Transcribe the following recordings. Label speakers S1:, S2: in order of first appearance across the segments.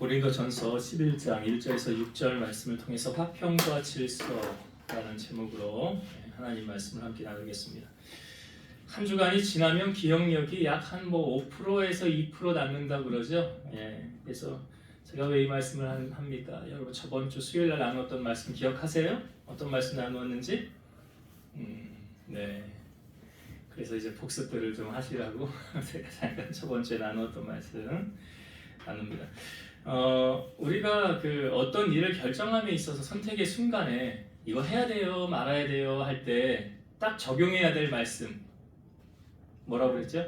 S1: 고린도전서 11장 1절에서 6절 말씀을 통해서 화평과 질서라는 제목으로 하나님 말씀을 함께 나누겠습니다. 한 주간이 지나면 기억력이 약 한 5%에서 2% 남는다 그러죠. 그래서 제가 왜 이 말씀을 합니까? 여러분 저번 주 수요일 날 나누었던 말씀 기억하세요? 어떤 말씀 나누었는지? 네. 그래서 이제 복습들을 좀 하시라고 제가 잠깐 저번 주에 나누었던 말씀 나눕니다. 우리가 어떤 일을 결정함에 있어서 선택의 순간에 이거 해야 돼요, 말아야 돼요 할 때 딱 적용해야 될 말씀 뭐라고 그랬죠?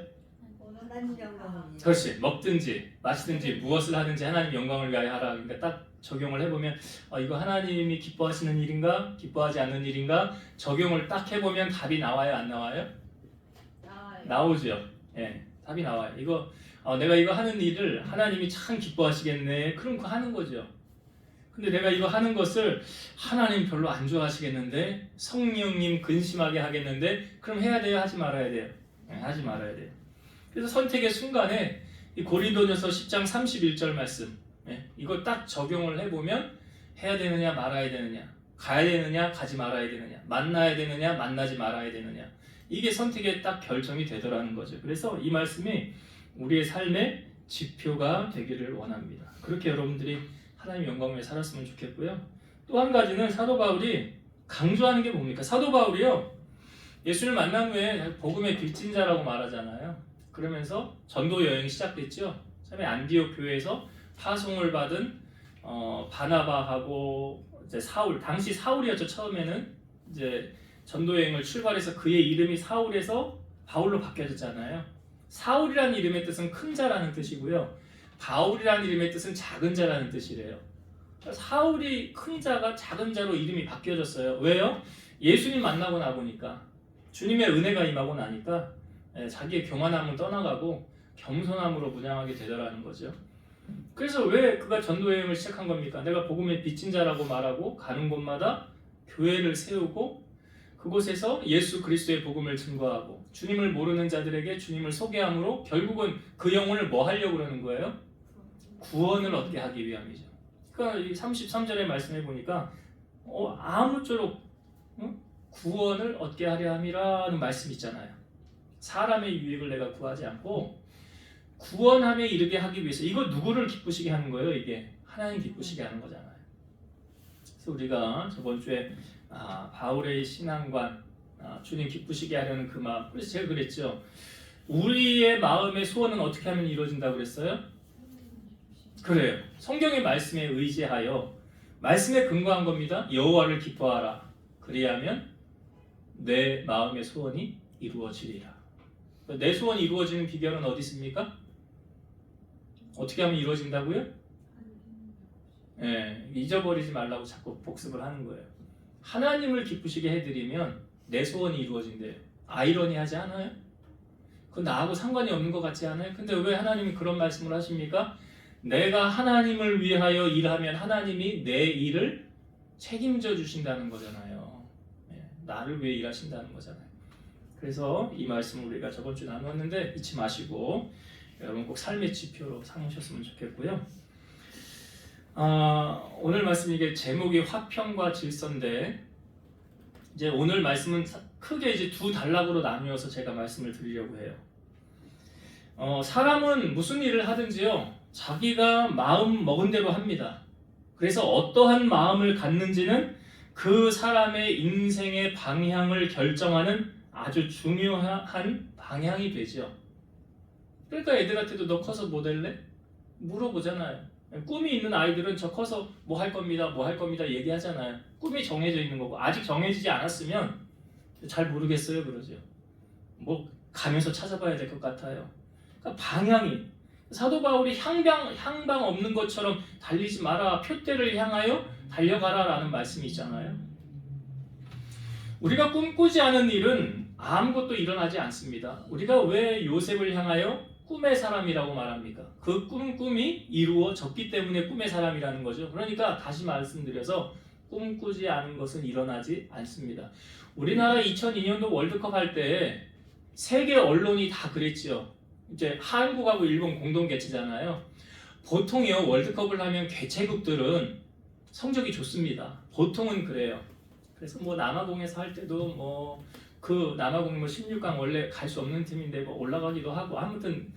S2: 하나님 영광을
S1: 그렇지. 먹든지 마시든지 무엇을 하든지 하나님 영광을 위하여 하라. 그러니까 딱 적용을 해보면 이거 하나님이 기뻐하시는 일인가 기뻐하지 않는 일인가 적용을 딱 해보면 답이 나와요, 안 나와요? 나오죠. 답이 나와요. 이거 내가 이거 하는 일을 하나님이 참 기뻐하시겠네. 그럼 그거 하는 거죠. 근데 내가 이거 하는 것을 하나님 별로 안 좋아하시겠는데 성령님 근심하게 하겠는데 그럼 해야 돼요? 하지 말아야 돼요? 하지 말아야 돼요. 그래서 선택의 순간에 이 고린도전서 10장 31절 말씀 이거 딱 적용을 해보면 해야 되느냐 말아야 되느냐 가야 되느냐 가지 말아야 되느냐 만나야 되느냐 만나지 말아야 되느냐 이게 선택의 딱 결정이 되더라는 거죠. 그래서 이 말씀이 우리의 삶의 지표가 되기를 원합니다. 그렇게 여러분들이 하나님의 영광을 위해 살았으면 좋겠고요. 또 한 가지는 사도 바울이 강조하는 게 뭡니까? 사도 바울이요 예수를 만난 후에 복음의 빚진자라고 말하잖아요. 그러면서 전도 여행이 시작됐죠. 처음에 안디옥 교회에서 파송을 받은 바나바하고 이제 사울, 당시 사울이었죠. 처음에는 이제 전도 여행을 출발해서 그의 이름이 사울에서 바울로 바뀌어졌잖아요. 사울이라는 이름의 뜻은 큰 자라는 뜻이고요. 바울이라는 이름의 뜻은 작은 자라는 뜻이래요. 사울이 큰 자가 작은 자로 이름이 바뀌어졌어요. 왜요? 예수님 만나고 나보니까 주님의 은혜가 임하고 나니까 자기의 교만함을 떠나가고 겸손함으로 무장하게 되더라는 거죠. 그래서 왜 그가 전도여행을 시작한 겁니까? 내가 복음의 빚진 자라고 말하고 가는 곳마다 교회를 세우고 그곳에서 예수 그리스도의 복음을 증거하고 주님을 모르는 자들에게 주님을 소개함으로 결국은 그 영혼을 뭐 하려고 그러는 거예요? 구원을 얻게 하기 위함이죠. 그러니까 이 33절의 말씀해 보니까 아무쪼록 구원을 얻게 하려 함이라는 말씀이 있잖아요. 사람의 유익을 내가 구하지 않고 구원함에 이르게 하기 위해서 이거 누구를 기쁘시게 하는 거예요? 이게 하나님 기쁘시게 하는 거잖아요. 그래서 우리가 저번 주에 바울의 신앙관 주님 기쁘시게 하려는 그 마음. 그래서 제가 그랬죠. 우리의 마음의 소원은 어떻게 하면 이루어진다고 그랬어요? 그래요. 성경의 말씀에 의지하여 말씀에 근거한 겁니다. 여호와를 기뻐하라. 그리하면 내 마음의 소원이 이루어지리라. 내 소원이 이루어지는 비결은 어디 있습니까? 어떻게 하면 이루어진다고요? 잊어버리지 말라고 자꾸 복습을 하는 거예요. 하나님을 기쁘시게 해드리면 내 소원이 이루어진대요. 아이러니하지 않아요? 그건 나하고 상관이 없는 것 같지 않아요? 근데 왜 하나님이 그런 말씀을 하십니까? 내가 하나님을 위하여 일하면 하나님이 내 일을 책임져 주신다는 거잖아요. 나를 위해 일하신다는 거잖아요. 그래서 이 말씀을 우리가 저번 주에 나누었는데 잊지 마시고 여러분 꼭 삶의 지표로 삼으셨으면 좋겠고요. 오늘 말씀 이게 제목이 화평과 질서인데 이제 오늘 말씀은 크게 이제 두 단락으로 나누어서 제가 말씀을 드리려고 해요. 사람은 무슨 일을 하든지요 자기가 마음 먹은 대로 합니다. 그래서 어떠한 마음을 갖는지는 그 사람의 인생의 방향을 결정하는 아주 중요한 방향이 되죠. 그러니까 애들한테도 너 커서 뭐 될래? 물어보잖아요. 꿈이 있는 아이들은 저 커서 뭐 할 겁니다, 뭐 할 겁니다 얘기하잖아요. 꿈이 정해져 있는 거고 아직 정해지지 않았으면 잘 모르겠어요 그러죠. 뭐 가면서 찾아봐야 될 것 같아요. 그러니까 방향이 사도 바울이 향방 없는 것처럼 달리지 마라, 표대를 향하여 달려가라 라는 말씀이 있잖아요. 우리가 꿈꾸지 않은 일은 아무것도 일어나지 않습니다. 우리가 왜 요셉을 향하여 꿈의 사람이라고 말합니까? 그 꿈이 이루어졌기 때문에 꿈의 사람이라는 거죠. 그러니까 다시 말씀드려서 꿈꾸지 않은 것은 일어나지 않습니다. 우리나라 2002년도 월드컵 할 때 세계 언론이 다 그랬죠. 이제 한국하고 일본 공동 개최잖아요. 보통요 월드컵을 하면 개최국들은 성적이 좋습니다. 보통은 그래요. 그래서 뭐 남아공에서 할 때도 뭐 그 남아공 뭐 16강 원래 갈 수 없는 팀인데 뭐 올라가기도 하고 아무튼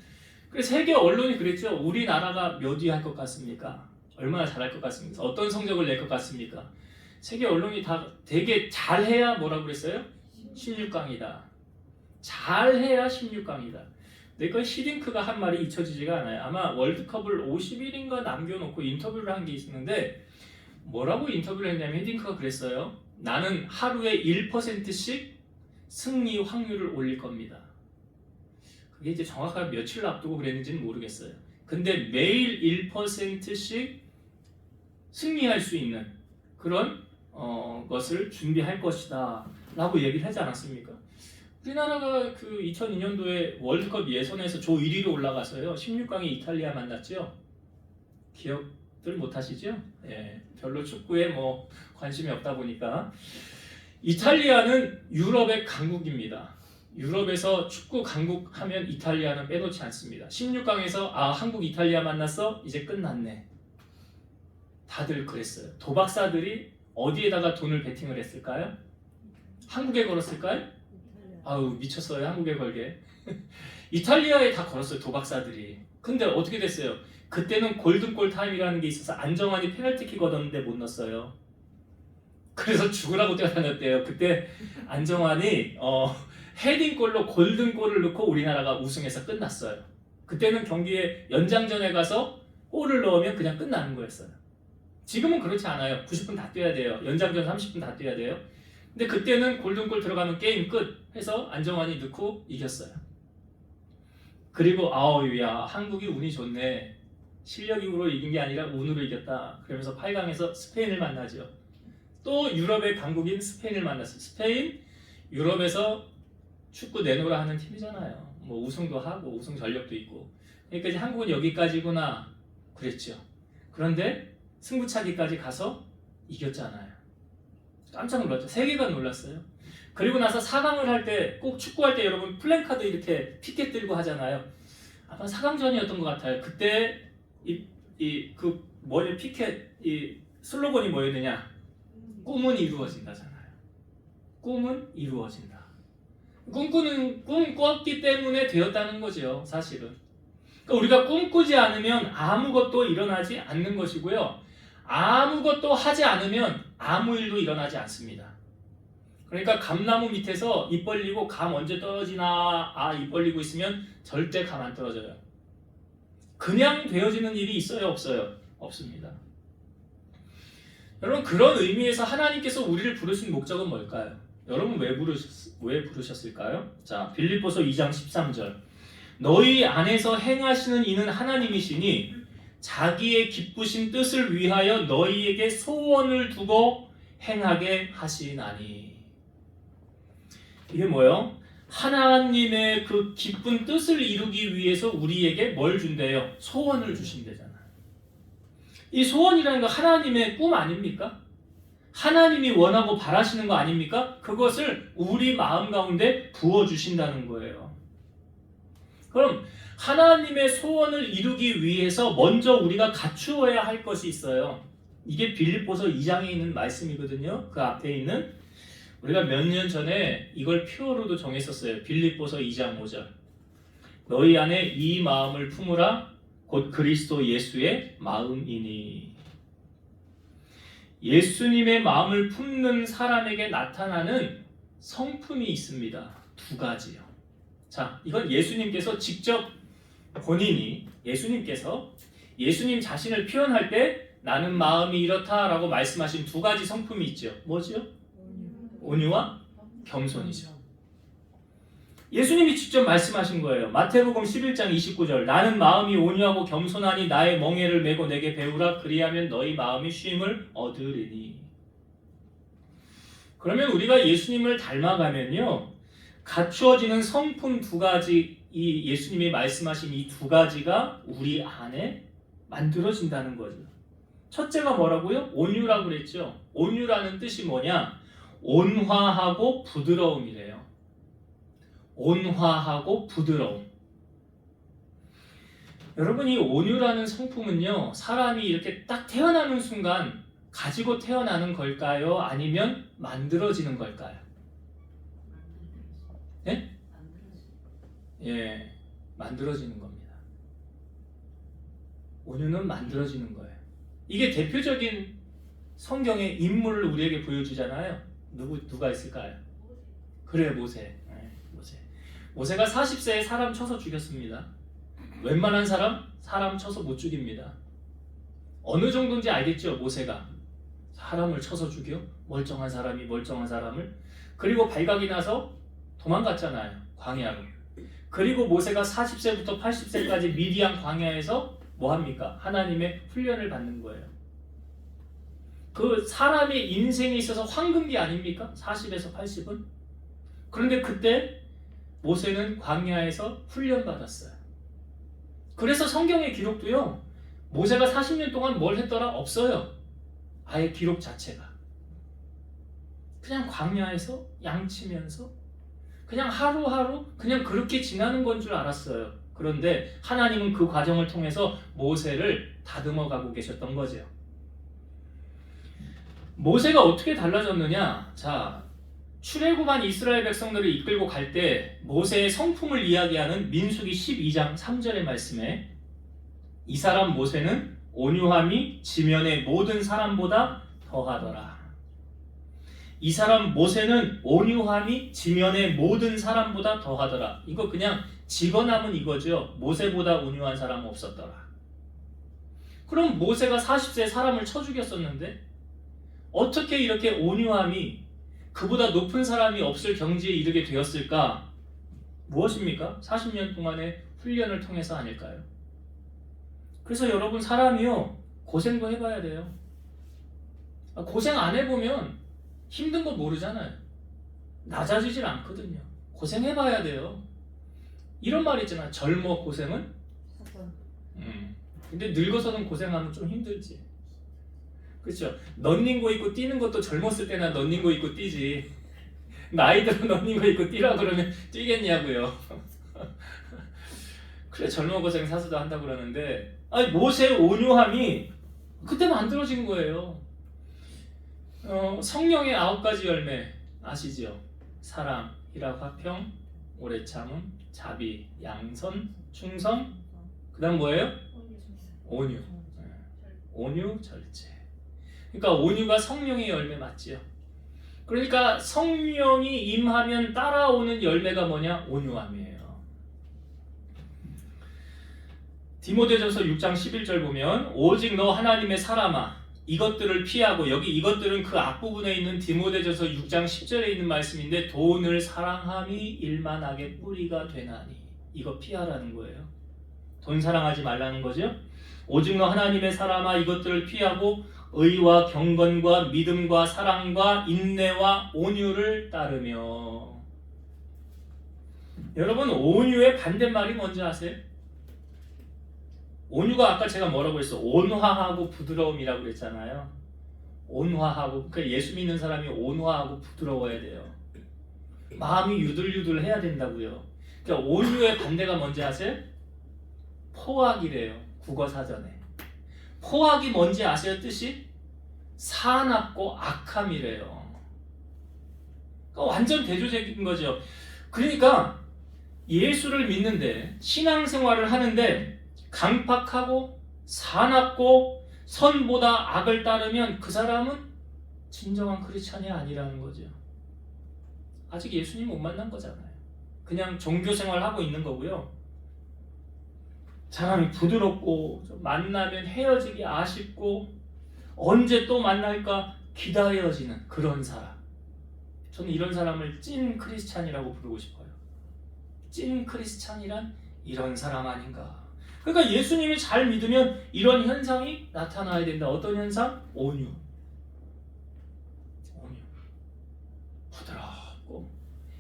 S1: 그래서 세계 언론이 그랬죠. 우리나라가 몇 위 할 것 같습니까? 얼마나 잘할 것 같습니까? 어떤 성적을 낼 것 같습니까? 세계 언론이 다 되게 잘해야 뭐라고 그랬어요? 16강이다. 잘해야 16강이다. 근데 그 히딩크가 한 말이 잊혀지지가 않아요. 아마 월드컵을 50일인가 남겨놓고 인터뷰를 한 게 있었는데 뭐라고 인터뷰를 했냐면 히딩크가 그랬어요. 나는 하루에 1%씩 승리 확률을 올릴 겁니다. 그게 이제 정확하게 며칠 앞두고 그랬는지는 모르겠어요. 근데 매일 1%씩 승리할 수 있는 그런 것을 준비할 것이다 라고 얘기를 하지 않았습니까? 우리나라가 그 2002년도에 월드컵 예선에서 조 1위로 올라가서요 16강에 이탈리아 만났죠. 기억들 못하시죠? 예, 별로 축구에 뭐 관심이 없다 보니까. 이탈리아는 유럽의 강국입니다. 유럽에서 축구 강국 하면 이탈리아는 빼놓지 않습니다. 16강에서 한국 이탈리아 만났어? 이제 끝났네. 다들 그랬어요. 도박사들이 어디에다가 돈을 베팅을 했을까요? 한국에 걸었을까요? 아우 미쳤어요. 한국에 걸게. 이탈리아에 다 걸었어요. 도박사들이. 근데 어떻게 됐어요? 그때는 골든골 타임이라는 게 있어서 안정환이 페널티킥 얻었는데 못 넣었어요. 그래서 죽으라고 뛰어다녔대요. 그때 안정환이 헤딩골로 골든골을 넣고 우리나라가 우승해서 끝났어요. 그때는 경기에 연장전에 가서 골을 넣으면 그냥 끝나는 거였어요. 지금은 그렇지 않아요. 90분 다 뛰어야 돼요. 연장전 30분 다 뛰어야 돼요. 근데 그때는 골든골 들어가면 게임 끝 해서 안정환이 넣고 이겼어요. 그리고 야 한국이 운이 좋네. 실력으로 이긴 게 아니라 운으로 이겼다. 그러면서 8강에서 스페인을 만나죠. 또 유럽의 강국인 스페인을 만났어요. 스페인 유럽에서 축구 내놓으라 하는 팀이잖아요. 뭐 우승도 하고 우승 전력도 있고. 그러니까 이제 한국은 여기까지구나 그랬죠. 그런데 승부차기까지 가서 이겼잖아요. 깜짝 놀랐죠. 세계가 놀랐어요. 그리고 나서 4강을 할 때 꼭 축구할 때 여러분 플랜카드 이렇게 피켓 들고 하잖아요. 아마 4강전이었던 것 같아요. 그때 그 머리 피켓 이 슬로건이 뭐였느냐? 꿈은 이루어진다잖아요. 꿈은 이루어진다. 꿈 꿨기 때문에 되었다는 거죠. 사실은. 그러니까 우리가 꿈꾸지 않으면 아무것도 일어나지 않는 것이고요. 아무것도 하지 않으면 아무 일도 일어나지 않습니다. 그러니까 감나무 밑에서 입 벌리고 감 언제 떨어지나 입 벌리고 있으면 절대 감 안 떨어져요. 그냥 되어지는 일이 있어요? 없어요? 없습니다. 여러분 그런 의미에서 하나님께서 우리를 부르신 목적은 뭘까요? 여러분 왜 부르셨을까요? 자, 빌립보서 2장 13절 너희 안에서 행하시는 이는 하나님이시니 자기의 기쁘신 뜻을 위하여 너희에게 소원을 두고 행하게 하시나니. 이게 뭐예요? 하나님의 그 기쁜 뜻을 이루기 위해서 우리에게 뭘 준대요? 소원을 주신대잖아요. 이 소원이라는 거 하나님의 꿈 아닙니까? 하나님이 원하고 바라시는 거 아닙니까? 그것을 우리 마음 가운데 부어주신다는 거예요. 그럼 하나님의 소원을 이루기 위해서 먼저 우리가 갖추어야 할 것이 있어요. 이게 빌립보서 2장에 있는 말씀이거든요. 그 앞에 있는 우리가 몇 년 전에 이걸 표어로도 정했었어요. 빌립보서 2장 5절 너희 안에 이 마음을 품으라 곧 그리스도 예수의 마음이니. 예수님의 마음을 품는 사람에게 나타나는 성품이 있습니다. 두 가지요. 자, 이건 예수님께서 직접 본인이 예수님 자신을 표현할 때 나는 마음이 이렇다라고 말씀하신 두 가지 성품이 있죠. 뭐죠? 온유와 겸손이죠. 예수님이 직접 말씀하신 거예요. 마태복음 11장 29절 나는 마음이 온유하고 겸손하니 나의 멍에를 메고 내게 배우라 그리하면 너희 마음이 쉼을 얻으리니. 그러면 우리가 예수님을 닮아가면요 갖추어지는 성품 두 가지, 이 예수님이 말씀하신 이 두 가지가 우리 안에 만들어진다는 거죠. 첫째가 뭐라고요? 온유라고 그랬죠. 온유라는 뜻이 뭐냐? 온화하고 부드러움이래요. 온화하고 부드러움. 여러분 이 온유라는 성품은요 사람이 이렇게 딱 태어나는 순간 가지고 태어나는 걸까요? 아니면 만들어지는 걸까요? 네? 예, 만들어지는 겁니다. 온유는 만들어지는 거예요. 이게 대표적인 성경의 인물을 우리에게 보여주잖아요. 누가 있을까요? 그래, 모세. 네, 모세. 모세가 40세에 사람 쳐서 죽였습니다. 웬만한 사람 쳐서 못 죽입니다. 어느 정도인지 알겠죠? 모세가 사람을 쳐서 죽여? 멀쩡한 사람이 멀쩡한 사람을. 그리고 발각이 나서 도망갔잖아요. 광야로. 그리고 모세가 40세부터 80세까지 미디안 광야에서 뭐합니까? 하나님의 훈련을 받는 거예요. 그 사람의 인생에 있어서 황금기 아닙니까? 40에서 80은. 그런데 그때 모세는 광야에서 훈련받았어요. 그래서 성경의 기록도요, 모세가 40년 동안 뭘 했더라? 없어요. 아예 기록 자체가. 그냥 광야에서 양치면서 그냥 하루하루 그냥 그렇게 지나는 건 줄 알았어요. 그런데 하나님은 그 과정을 통해서 모세를 다듬어 가고 계셨던 거죠. 모세가 어떻게 달라졌느냐? 자, 출애굽한 이스라엘 백성들을 이끌고 갈 때 모세의 성품을 이야기하는 민수기 12장 3절의 말씀에 이 사람 모세는 온유함이 지면의 모든 사람보다 더하더라. 이 사람 모세는 온유함이 지면의 모든 사람보다 더하더라. 이거 그냥 직어남은 이거죠. 모세보다 온유한 사람 없었더라. 그럼 모세가 40세에 사람을 쳐 죽였었는데 어떻게 이렇게 온유함이 그보다 높은 사람이 없을 경지에 이르게 되었을까? 무엇입니까? 40년 동안의 훈련을 통해서 아닐까요? 그래서 여러분 사람이요 고생도 해봐야 돼요. 고생 안 해보면 힘든 거 모르잖아요. 낮아지질 않거든요. 고생해봐야 돼요. 이런 말 있잖아. 젊어 고생은? 근데 늙어서는 고생하면 좀 힘들지. 그렇죠? 런닝고 입고 뛰는 것도 젊었을 때나 런닝고 입고 뛰지. 나이 들어 런닝고 입고 뛰라 그러면 뛰겠냐고요. 그래 젊어 고생 사수도 한다고 그러는데 아니 모세의 온유함이 그때 만들어진 거예요. 성령의 9가지 열매 아시죠? 사랑, 희락, 화평, 오래 참음, 자비, 양선, 충성. 그 다음 뭐예요? 온유. 온유, 절제. 그러니까 온유가 성령의 열매 맞지요? 그러니까 성령이 임하면 따라오는 열매가 뭐냐? 온유함이에요. 디모데전서 6장 11절 보면 오직 너 하나님의 사람아 이것들을 피하고, 여기 이것들은 그 앞부분에 있는 디모데전서 6장 10절에 있는 말씀인데 돈을 사랑함이 일만하게 뿌리가 되나니, 이거 피하라는 거예요. 돈 사랑하지 말라는 거죠. 오직 너 하나님의 사람아 이것들을 피하고 의와 경건과 믿음과 사랑과 인내와 온유를 따르며. 여러분 온유의 반대말이 뭔지 아세요? 온유가 아까 제가 뭐라고 했어? 온화하고 부드러움이라고 그랬잖아요. 온화하고, 그러니까 예수 믿는 사람이 온화하고 부드러워야 돼요. 마음이 유들유들 해야 된다고요. 그러니까 온유의 반대가 뭔지 아세요? 포악이래요. 국어사전에. 포악이 뭔지 아세요? 뜻이? 사납고 악함이래요. 그러니까 완전 대조적인 거죠. 그러니까 예수를 믿는데, 신앙생활을 하는데 강팍하고 사납고 선보다 악을 따르면 그 사람은 진정한 크리스찬이 아니라는 거죠. 아직 예수님 못 만난 거잖아요. 그냥 종교생활 하고 있는 거고요. 사람이 부드럽고 만나면 헤어지기 아쉽고 언제 또 만날까 기다려지는 그런 사람. 저는 이런 사람을 찐 크리스찬이라고 부르고 싶어요. 찐 크리스찬이란 이런 사람 아닌가. 그러니까 예수님이 잘 믿으면 이런 현상이 나타나야 된다. 어떤 현상? 온유. 온유. 부드럽고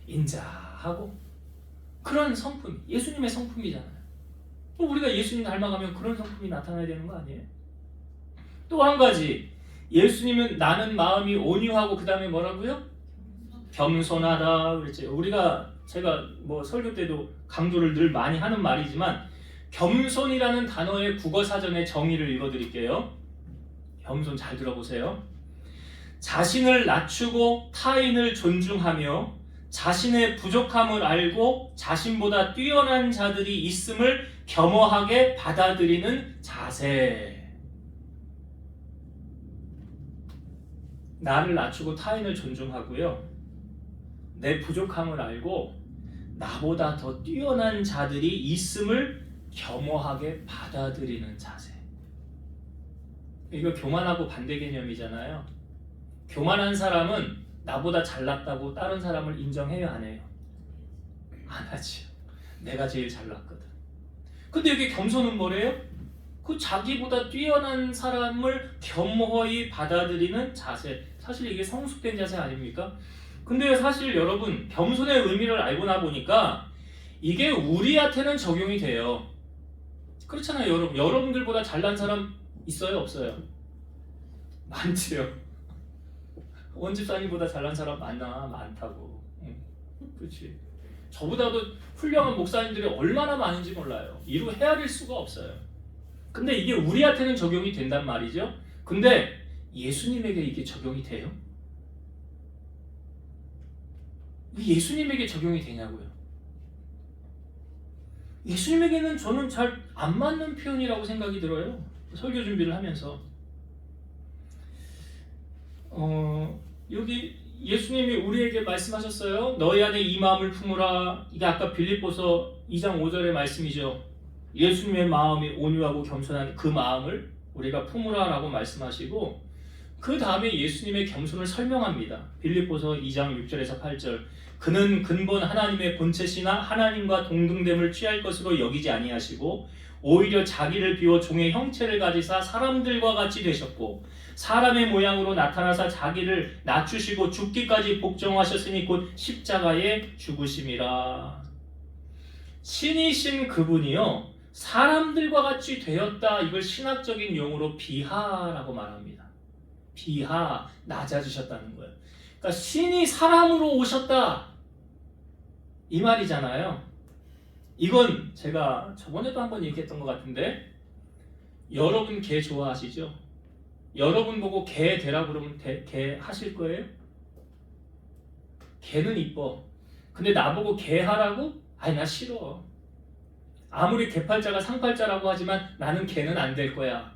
S1: 인자하고 그런 성품. 예수님의 성품이잖아요. 또 우리가 예수님 닮아가면 그런 성품이 나타나야 되는 거 아니에요? 또 한 가지. 예수님은 나는 마음이 온유하고 그 다음에 뭐라고요? 겸손하다 그랬죠. 제가 뭐 설교 때도 강조를 늘 많이 하는 말이지만 겸손이라는 단어의 국어사전의 정의를 읽어드릴게요. 겸손 잘 들어보세요. 자신을 낮추고 타인을 존중하며 자신의 부족함을 알고 자신보다 뛰어난 자들이 있음을 겸허하게 받아들이는 자세. 나를 낮추고 타인을 존중하고요. 내 부족함을 알고 나보다 더 뛰어난 자들이 있음을 겸허하게 받아들이는 자세. 이거 교만하고 반대 개념이잖아요. 교만한 사람은 나보다 잘났다고 다른 사람을 인정해요, 안 해요? 안 하지요. 내가 제일 잘났거든. 근데 여기 겸손은 뭐래요? 그 자기보다 뛰어난 사람을 겸허히 받아들이는 자세. 사실 이게 성숙된 자세 아닙니까? 근데 사실 여러분, 겸손의 의미를 알고 나 보니까 이게 우리한테는 적용이 돼요. 그렇잖아요, 여러분. 여러분들보다 잘난 사람 있어요, 없어요? 많지요. 원집사님보다 잘난 사람 많다고. 그렇지. 저보다도 훌륭한 목사님들이 얼마나 많은지 몰라요. 이루 헤아릴 수가 없어요. 근데 이게 우리한테는 적용이 된단 말이죠. 근데 예수님에게 이게 적용이 돼요? 예수님에게 적용이 되냐고요? 예수님에게는 저는 잘 안 맞는 표현이라고 생각이 들어요. 설교 준비를 하면서. 여기 예수님이 우리에게 말씀하셨어요. 너희 안에 이 마음을 품으라. 이게 아까 빌립보서 2장 5절의 말씀이죠. 예수님의 마음이 온유하고 겸손한 그 마음을 우리가 품으라 라고 말씀하시고, 그 다음에 예수님의 겸손을 설명합니다. 빌립보서 2장 6절에서 8절. 그는 근본 하나님의 본체시나 하나님과 동등됨을 취할 것으로 여기지 아니하시고 오히려 자기를 비워 종의 형체를 가지사 사람들과 같이 되셨고 사람의 모양으로 나타나사 자기를 낮추시고 죽기까지 복종하셨으니 곧 십자가에 죽으심이라. 신이신 그분이요 사람들과 같이 되었다. 이걸 신학적인 용어로 비하라고 말합니다. 비하, 낮아지셨다는 거예요. 그러니까 신이 사람으로 오셨다 이 말이잖아요. 이건 제가 저번에도 한번 얘기했던 것 같은데, 여러분 개 좋아하시죠? 여러분 보고 개 되라 그러면 개 하실 거예요? 개는 이뻐. 근데 나보고 개 하라고? 아니 나 싫어. 아무리 개팔자가 상팔자라고 하지만 나는 개는 안 될 거야.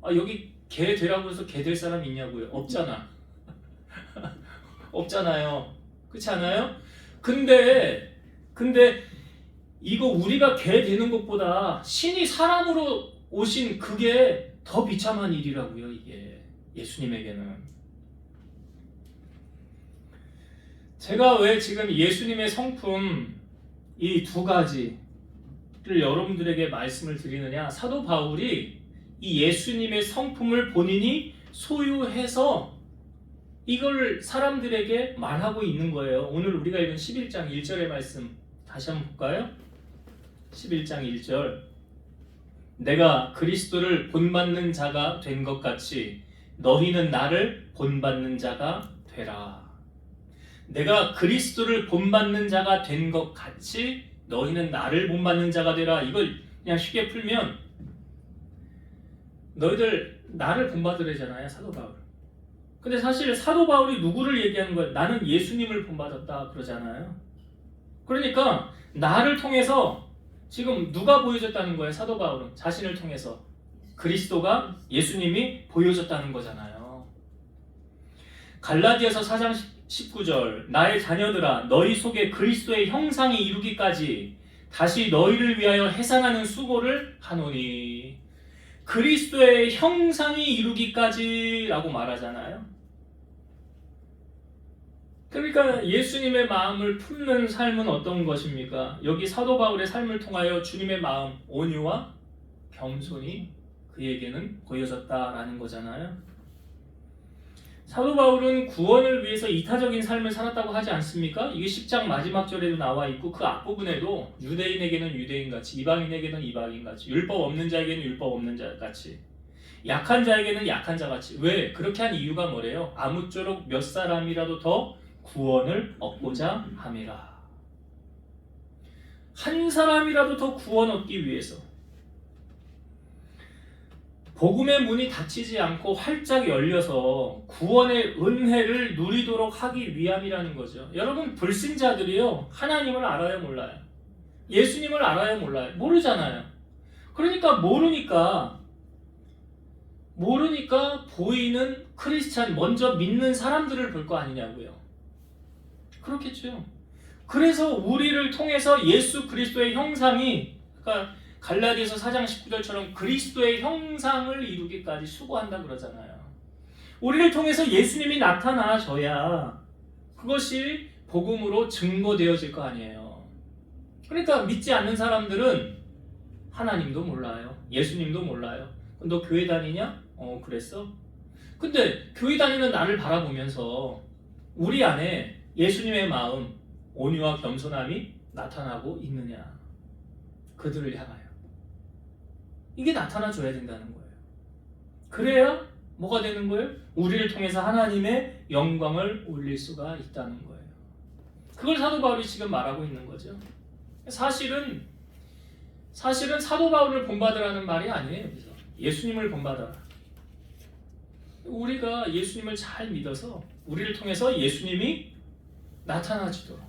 S1: 여기 개 되라고 해서 개 될 사람 있냐고요? 없잖아. 없잖아요. 그렇지 않아요? 근데 이거 우리가 개 되는 것보다 신이 사람으로 오신 그게 더 비참한 일이라고요. 이게 예수님에게는. 제가 왜 지금 예수님의 성품 이 두 가지를 여러분들에게 말씀을 드리느냐, 사도 바울이 이 예수님의 성품을 본인이 소유해서 이걸 사람들에게 말하고 있는 거예요. 오늘 우리가 읽은 11장 1절의 말씀 다시 한번 볼까요? 11장 1절. 내가 그리스도를 본받는 자가 된 것 같이 너희는 나를 본받는 자가 되라. 내가 그리스도를 본받는 자가 된 것 같이 너희는 나를 본받는 자가 되라. 이걸 그냥 쉽게 풀면 너희들 나를 본받으래잖아요, 사도 바울. 근데 사실 사도 바울이 누구를 얘기하는 거예요? 나는 예수님을 본받았다 그러잖아요. 그러니까 나를 통해서 지금 누가 보여줬다는 거예요? 사도 바울은 자신을 통해서 그리스도가 예수님이 보여줬다는 거잖아요. 갈라디아서 4장 19절. 나의 자녀들아 너희 속에 그리스도의 형상이 이루기까지 다시 너희를 위하여 해산하는 수고를 하노니. 그리스도의 형상이 이루기까지 라고 말하잖아요. 그러니까 예수님의 마음을 품는 삶은 어떤 것입니까? 여기 사도 바울의 삶을 통하여 주님의 마음, 온유와 겸손이 그에게는 보여졌다라는 거잖아요. 사도 바울은 구원을 위해서 이타적인 삶을 살았다고 하지 않습니까? 이게 10장 마지막 절에도 나와 있고 그 앞부분에도 유대인에게는 유대인같이 이방인에게는 이방인같이 율법 없는 자에게는 율법 없는 자같이 약한 자에게는 약한 자같이. 왜? 그렇게 한 이유가 뭐래요? 아무쪼록 몇 사람이라도 더 구원을 얻고자 함이라. 한 사람이라도 더 구원 얻기 위해서 복음의 문이 닫히지 않고 활짝 열려서 구원의 은혜를 누리도록 하기 위함이라는 거죠. 여러분, 불신자들이요, 하나님을 알아요, 몰라요? 예수님을 알아요, 몰라요? 모르잖아요. 그러니까 모르니까 보이는 크리스찬, 먼저 믿는 사람들을 볼 거 아니냐고요. 그렇겠죠. 그래서 우리를 통해서 예수 그리스도의 형상이, 그러니까 갈라디아서 4장 19절처럼 그리스도의 형상을 이루기까지 수고한다 그러잖아요. 우리를 통해서 예수님이 나타나셔야 그것이 복음으로 증거되어질 거 아니에요. 그러니까 믿지 않는 사람들은 하나님도 몰라요. 예수님도 몰라요. 너 교회 다니냐? 그랬어? 근데 교회 다니는 나를 바라보면서 우리 안에 예수님의 마음, 온유와 겸손함이 나타나고 있느냐? 그들을 향하여. 이게 나타나줘야 된다는 거예요. 그래야 뭐가 되는 거예요? 우리를 통해서 하나님의 영광을 올릴 수가 있다는 거예요. 그걸 사도 바울이 지금 말하고 있는 거죠. 사실은 사도 바울을 본받으라는 말이 아니에요. 여기서 예수님을 본받아라. 우리가 예수님을 잘 믿어서 우리를 통해서 예수님이 나타나지도록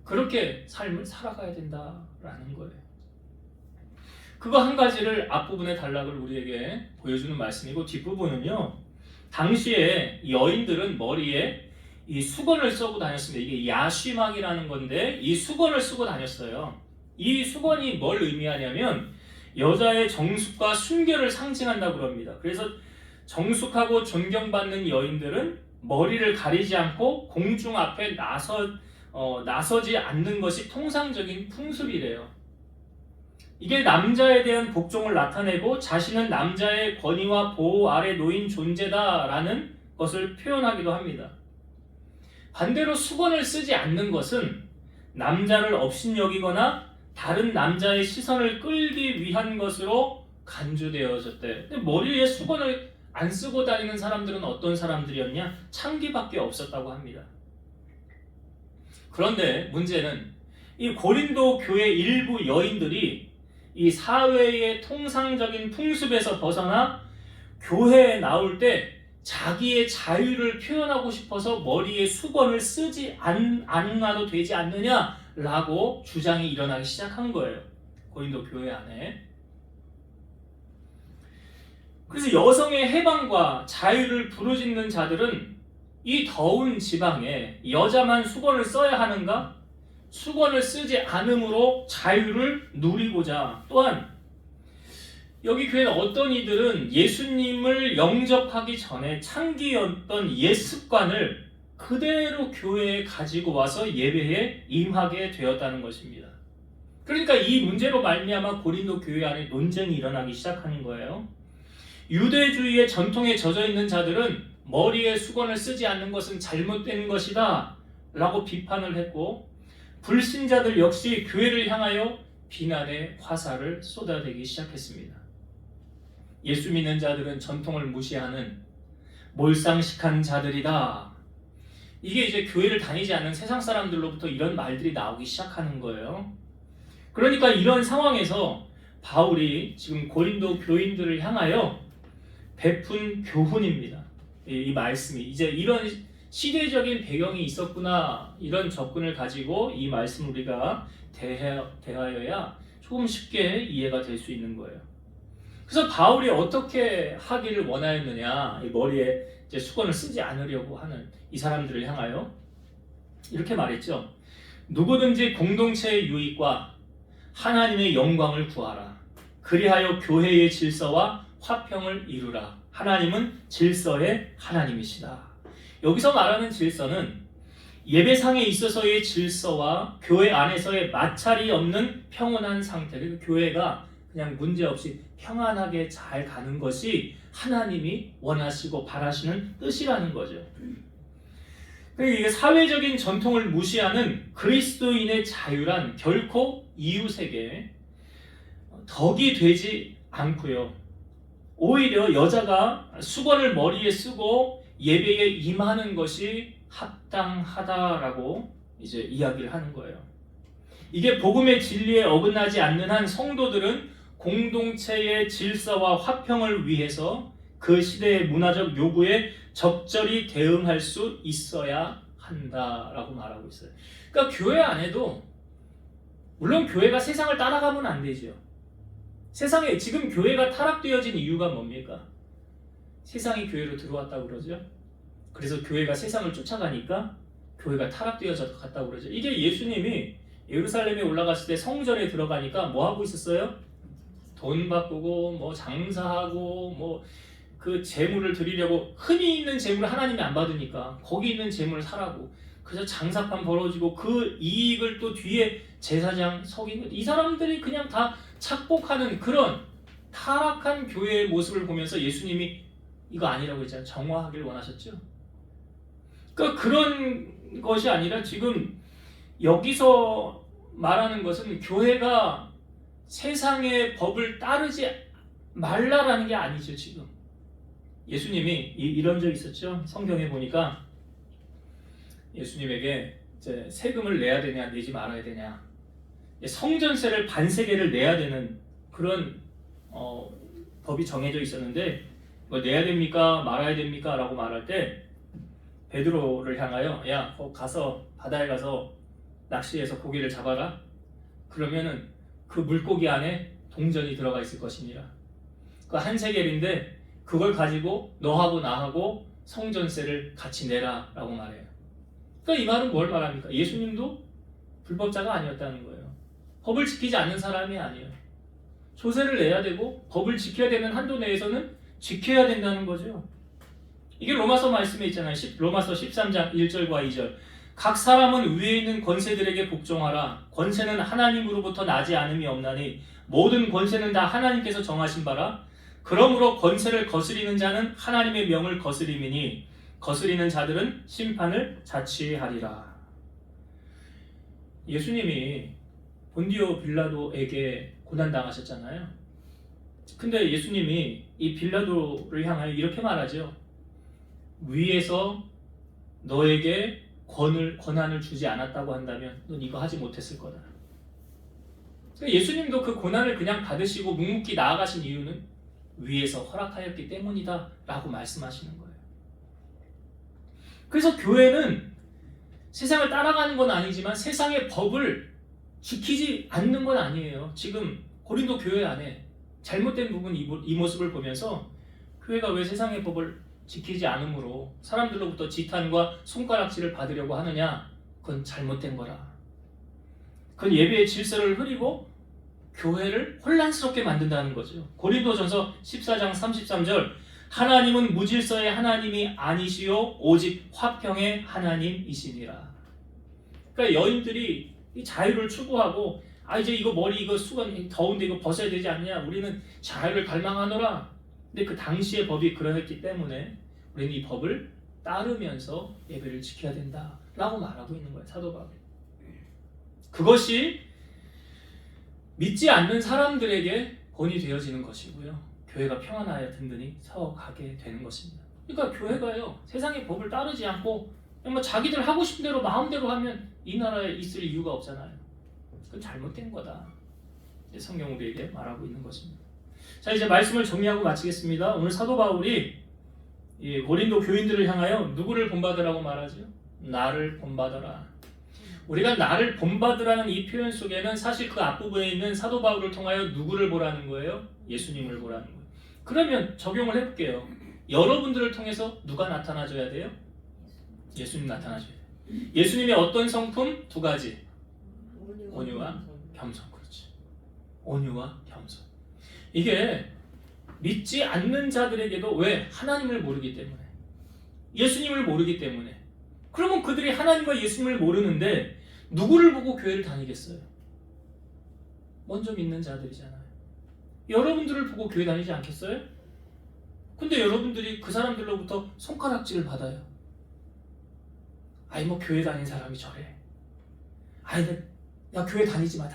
S1: 그렇게 삶을 살아가야 된다라는 거예요. 그거 한 가지를 앞부분의 단락을 우리에게 보여주는 말씀이고, 뒷부분은요, 당시에 여인들은 머리에 이 수건을 쓰고 다녔습니다. 이게 야쉬막이라는 건데 이 수건을 쓰고 다녔어요. 이 수건이 뭘 의미하냐면 여자의 정숙과 순결을 상징한다고 그럽니다. 그래서 정숙하고 존경받는 여인들은 머리를 가리지 않고 공중 앞에 나서지 않는 것이 통상적인 풍습이래요. 이게 남자에 대한 복종을 나타내고 자신은 남자의 권위와 보호 아래 놓인 존재다라는 것을 표현하기도 합니다. 반대로 수건을 쓰지 않는 것은 남자를 업신여기거나 다른 남자의 시선을 끌기 위한 것으로 간주되어졌대. 근데 머리에 수건을 안 쓰고 다니는 사람들은 어떤 사람들이었냐? 창기밖에 없었다고 합니다. 그런데 문제는 이 고린도 교회 일부 여인들이 이 사회의 통상적인 풍습에서 벗어나 교회에 나올 때 자기의 자유를 표현하고 싶어서 머리에 수건을 쓰지 않아도 되지 않느냐라고 주장이 일어나기 시작한 거예요. 고린도 교회 안에. 그래서 여성의 해방과 자유를 부르짖는 자들은 이 더운 지방에 여자만 수건을 써야 하는가? 수건을 쓰지 않음으로 자유를 누리고자, 또한 여기 교회는 어떤 이들은 예수님을 영접하기 전에 창기였던 옛 습관을 그대로 교회에 가지고 와서 예배에 임하게 되었다는 것입니다. 그러니까 이 문제로 말미암아 고린도 교회 안에 논쟁이 일어나기 시작하는 거예요. 유대주의의 전통에 젖어 있는 자들은 머리에 수건을 쓰지 않는 것은 잘못된 것이다 라고 비판을 했고, 불신자들 역시 교회를 향하여 비난의 화살을 쏟아대기 시작했습니다. 예수 믿는 자들은 전통을 무시하는 몰상식한 자들이다. 이게 이제 교회를 다니지 않는 세상 사람들로부터 이런 말들이 나오기 시작하는 거예요. 그러니까 이런 상황에서 바울이 지금 고린도 교인들을 향하여 베푼 교훈입니다. 이 말씀이 이제 이런 시대적인 배경이 있었구나, 이런 접근을 가지고 이 말씀을 우리가 대하여야 조금 쉽게 이해가 될 수 있는 거예요. 그래서 바울이 어떻게 하기를 원하였느냐, 이 머리에 이제 수건을 쓰지 않으려고 하는 이 사람들을 향하여 이렇게 말했죠. 누구든지 공동체의 유익과 하나님의 영광을 구하라. 그리하여 교회의 질서와 화평을 이루라. 하나님은 질서의 하나님이시다. 여기서 말하는 질서는 예배상에 있어서의 질서와 교회 안에서의 마찰이 없는 평온한 상태, 그러니까 교회가 그냥 문제없이 평안하게 잘 가는 것이 하나님이 원하시고 바라시는 뜻이라는 거죠. 그러니까 이게 사회적인 전통을 무시하는 그리스도인의 자유란 결코 이웃에게 덕이 되지 않고요. 오히려 여자가 수건을 머리에 쓰고 예배에 임하는 것이 합당하다라고 이제 이야기를 하는 거예요. 이게 복음의 진리에 어긋나지 않는 한 성도들은 공동체의 질서와 화평을 위해서 그 시대의 문화적 요구에 적절히 대응할 수 있어야 한다라고 말하고 있어요. 그러니까 교회 안에도 물론 교회가 세상을 따라가면 안 되죠. 세상에 지금 교회가 타락되어진 이유가 뭡니까? 세상이 교회로 들어왔다고 그러죠. 그래서 교회가 세상을 쫓아가니까 교회가 타락되어져 갔다고 그러죠. 이게 예수님이 예루살렘에 올라갔을 때 성전에 들어가니까 뭐 하고 있었어요? 돈 바꾸고 뭐 장사하고 뭐 그 재물을 드리려고 흔히 있는 재물을 하나님이 안 받으니까 거기 있는 재물을 사라고 그래서 장사판 벌어지고 그 이익을 또 뒤에 제사장 속이는 이 사람들이 그냥 다 착복하는 그런 타락한 교회의 모습을 보면서 예수님이 이거 아니라고 했잖아요. 정화하길 원하셨죠. 그러니까 그런 것이 아니라 지금 여기서 말하는 것은 교회가 세상의 법을 따르지 말라라는 게 아니죠. 지금 예수님이 이런 적 있었죠. 성경에 보니까 예수님에게 이제 세금을 내야 되냐 내지 말아야 되냐 성전세를 반세계를 내야 되는 그런 법이 정해져 있었는데 뭐 내야 됩니까 말아야 됩니까 라고 말할 때 베드로를 향하여 야 가서 바다에 가서 낚시해서 고기를 잡아라. 그러면은 그 물고기 안에 동전이 들어가 있을 것이니라. 그 한 세겔인데 그걸 가지고 너하고 나하고 성전세를 같이 내라 라고 말해요. 그러니까 이 말은 뭘 말합니까? 예수님도 불법자가 아니었다는 거예요. 법을 지키지 않는 사람이 아니에요. 조세를 내야 되고 법을 지켜야 되는 한도 내에서는 지켜야 된다는 거죠. 이게 로마서 말씀에 있잖아요. 로마서 13장 1절과 2절. 각 사람은 위에 있는 권세들에게 복종하라. 권세는 하나님으로부터 나지 않음이 없나니 모든 권세는 다 하나님께서 정하신 바라. 그러므로 권세를 거스리는 자는 하나님의 명을 거스림이니 거스리는 자들은 심판을 자취하리라. 예수님이 본디오 빌라도에게 고난당하셨잖아요. 근데 예수님이 이 빌라도를 향하여 이렇게 말하죠. 위에서 너에게 권한을 주지 않았다고 한다면 넌 이거 하지 못했을 거다. 예수님도 그 고난을 그냥 받으시고 묵묵히 나아가신 이유는 위에서 허락하였기 때문이다 라고 말씀하시는 거예요. 그래서 교회는 세상을 따라가는 건 아니지만 세상의 법을 지키지 않는 건 아니에요. 지금 고린도 교회 안에 잘못된 부분 이 모습을 보면서 교회가 왜 세상의 법을 지키지 않으므로 사람들로부터 지탄과 손가락질을 받으려고 하느냐? 그건 잘못된 거라. 그건 예배의 질서를 흐리고 교회를 혼란스럽게 만든다는 거죠. 고린도전서 14장 33절 하나님은 무질서의 하나님이 아니시요 오직 화평의 하나님이시니라. 그러니까 여인들이 이 자유를 추구하고 이제 이거 머리 이거 수건 더운데 이거 벗어야 되지 않냐? 우리는 자유를 갈망하노라. 근데 그 당시의 법이 그러했기 때문에 우리는 이 법을 따르면서 예배를 지켜야 된다라고 말하고 있는 거예요. 사도 바울이. 그것이 믿지 않는 사람들에게 본이 되어지는 것이고요. 교회가 평안하여 든든히 서가게 되는 것입니다. 그러니까 교회가요. 세상의 법을 따르지 않고 그냥 자기들 하고 싶은 대로 마음대로 하면 이 나라에 있을 이유가 없잖아요. 그건 잘못된 거다. 성경 우리에게 말하고 있는 것입니다. 자, 이제 말씀을 정리하고 마치겠습니다. 오늘 사도 바울이 고린도 교인들을 향하여 누구를 본받으라고 말하죠? 나를 본받아라. 우리가 나를 본받으라는 이 표현 속에는 사실 그 앞부분에 있는 사도 바울을 통하여 누구를 보라는 거예요? 예수님을 보라는 거예요. 그러면 적용을 해볼게요. 여러분들을 통해서 누가 나타나줘야 돼요? 예수님 나타나줘야 돼요. 예수님의 어떤 성품? 두 가지. 온유와 겸손. 그렇지. 온유와 겸손. 이게 믿지 않는 자들에게도 왜? 하나님을 모르기 때문에. 예수님을 모르기 때문에. 그러면 그들이 하나님과 예수님을 모르는데 누구를 보고 교회를 다니겠어요? 먼저 믿는 자들이잖아요. 여러분들을 보고 교회 다니지 않겠어요? 근데 여러분들이 그 사람들로부터 손가락질을 받아요. 뭐 교회 다니는 사람이 저래. 야 교회 다니지 마.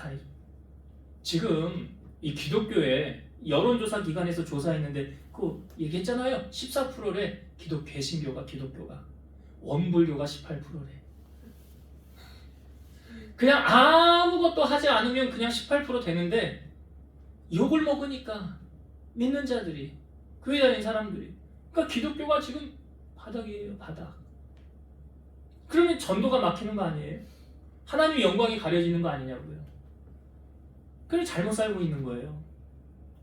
S1: 지금 이 기독교에 여론조사 기관에서 조사했는데 그 얘기했잖아요. 14%래 기독교가 원불교가 18%래. 그냥 아무것도 하지 않으면 그냥 18% 되는데 욕을 먹으니까 믿는 자들이, 교회 다니는 사람들이, 그러니까 기독교가 지금 바닥이에요. 바닥. 그러면 전도가 막히는 거 아니에요? 하나님의 영광이 가려지는 거 아니냐고요. 그래 잘못 살고 있는 거예요.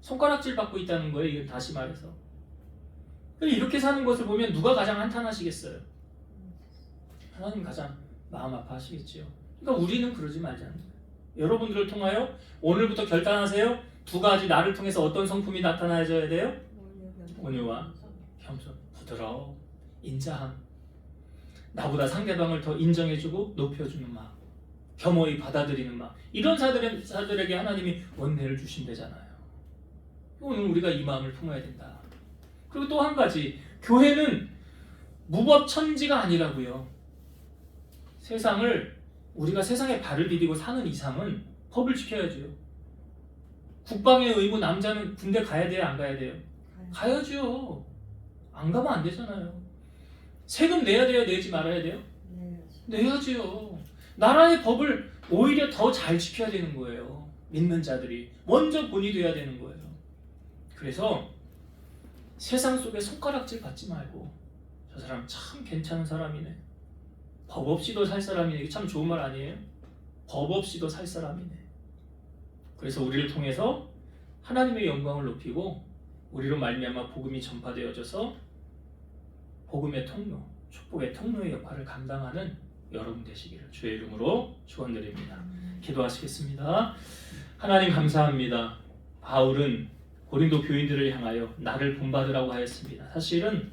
S1: 손가락질 받고 있다는 거예요. 이건 다시 말해서. 이렇게 사는 것을 보면 누가 가장 한탄하시겠어요? 하나님 가장 마음 아파하시겠지요. 그러니까 우리는 그러지 말자는 거예요. 여러분들을 통하여 오늘부터 결단하세요. 두 가지 나를 통해서 어떤 성품이 나타나줘야 돼요? 온유와 겸손, 부드러움, 인자함. 나보다 상대방을 더 인정해주고 높여주는 마음, 겸허히 받아들이는 마음. 이런 사들에게 하나님이 원내를 주신대잖아요. 오늘 우리가 이 마음을 품어야 된다. 그리고 또 한 가지, 교회는 무법천지가 아니라고요. 우리가 세상에 발을 디디고 사는 이상은 법을 지켜야죠. 국방의 의무, 남자는 군대 가야 돼요? 안 가야 돼요? 가야죠. 안 가면 안 되잖아요. 세금 내야 돼요? 내지 말아야 돼요? 내야죠. 나라의 법을 오히려 더 잘 지켜야 되는 거예요. 믿는 자들이 먼저 본이 돼야 되는 거예요. 그래서 세상 속에 손가락질 받지 말고, 저 사람 참 괜찮은 사람이네, 법 없이도 살 사람이네. 이게 참 좋은 말 아니에요? 법 없이도 살 사람이네. 그래서 우리를 통해서 하나님의 영광을 높이고 우리로 말미암아 복음이 전파되어져서 복음의 통로, 축복의 통로의 역할을 감당하는 여러분 되시기를 주의 이름으로 축원드립니다. 기도하시겠습니다. 하나님 감사합니다. 바울은 고린도 교인들을 향하여 나를 본받으라고 하였습니다. 사실은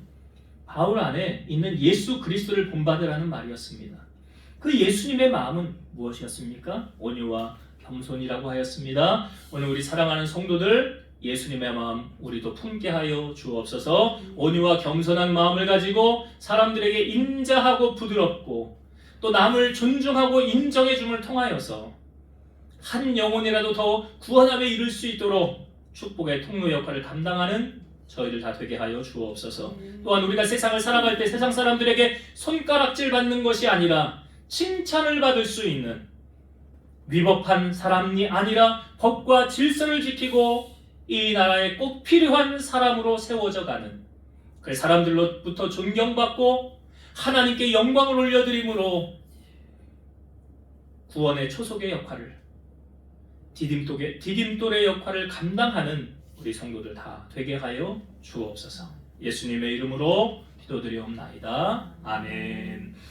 S1: 바울 안에 있는 예수 그리스도를 본받으라는 말이었습니다. 그 예수님의 마음은 무엇이었습니까? 온유와 겸손이라고 하였습니다. 오늘 우리 사랑하는 성도들, 예수님의 마음 우리도 품게 하여 주옵소서. 온유와 겸손한 마음을 가지고 사람들에게 인자하고 부드럽고 또 남을 존중하고 인정해 줌을 통하여서 한 영혼이라도 더 구원함에 이를 수 있도록 축복의 통로 역할을 감당하는 저희들 다 되게 하여 주옵소서. 또한 우리가 세상을 살아갈 때 세상 사람들에게 손가락질 받는 것이 아니라 칭찬을 받을 수 있는 위법한 사람이 아니라 법과 질서를 지키고 이 나라에 꼭 필요한 사람으로 세워져 가는, 그 사람들로부터 존경받고 하나님께 영광을 올려드림으로 구원의 초석의 역할을, 디딤돌의 역할을 감당하는 우리 성도들 다 되게 하여 주옵소서. 예수님의 이름으로 기도드리옵나이다. 아멘.